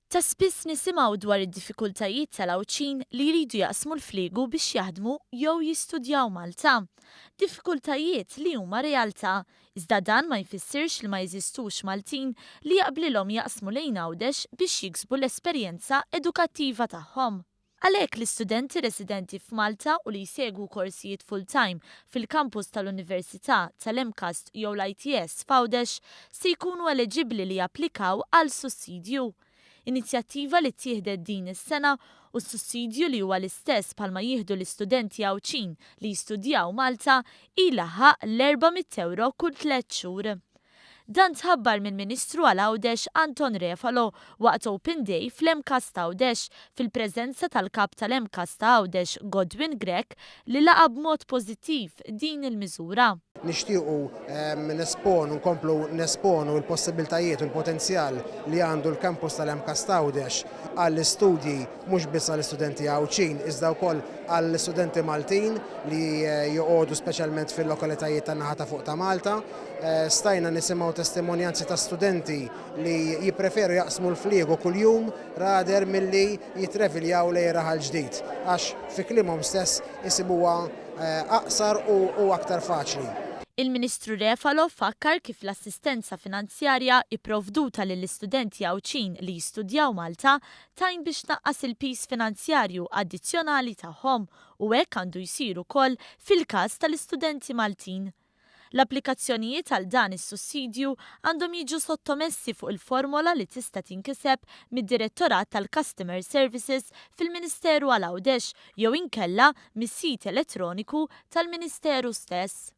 Ta' spiss nisimgħu dwar id-diffikultajiet tal-Awċin li jridu jaqsmu l-fliegu biex jaħdmu jew jistudjaw Malta. Diffikultajiet li huma realtà, iżda dan ma jfissirx li ma jeżistux Maltin li jaqblilhom jaqsmu lejn Għawdex biex jiksbu l-esperjenza edukattiva tagħhom. Għalhekk l-istudenti residenti f'Malta u li jsegwu korsijiet full-time fil-kampus tal-Università tal-MCAST jew l-ITS f'Għawdex se jkunu eliġibbli li japplikaw għal sussidju. Inizjattiva li tieħdet din is-sena u s-sussidju li huwa l-istess bħalma jieħdu l-istudenti Awċin li jistudjaw Malta ilaħħaq l-400 € kull 3 xhur. Dan tħabbar mill-Ministru għal Għawdex Anton Refalo waqt Open Day fl-MCAST Għawdex fil-preżenza tal-kap tal-MCAST Għawdex Godwin Grek li laqa b'mod pożittiv din il-miżura. Nixtiequ nkomplu nesponu l-possibiltajiet u l-potenzjal li għandu l-kampus tal-MCAST Għawdex għall-istudji mhux biss għall-istudenti Awċin, iżda wkoll għall-istudenti Maltin li joqogħdu speċjalment fil-lokalitajiet tan-naħa ta' fuq ta' Malta. Stajna nisimgħu testimonjanzi ta' studenti li jippreferu jaqsmu l-fliegu kuljum rader milli jitrefiljaw lejn raħal ġdid għax fi klimhom stess isibuha aqsar u aktar faċli. Il-Ministru Refalo fakkar kif l-assistenza finanzjarja ipprovduta lill-istudenti Awċin li jistudjaw Malta tajn biex naqqas il-pis finanzjarju addizzjonali tagħhom u hekk għandu jsir ukoll fil-każ tal-istudenti Maltin. L-applikazzjonijiet għal dan is-sussidju għandhom jiġu sottomessi fuq il-formola li tista' tinkiseb mid-Direttorat tal-Customer Services fil-Ministeru għal Għawdex jew inkella mis-sit elettroniku tal-Ministeru stess.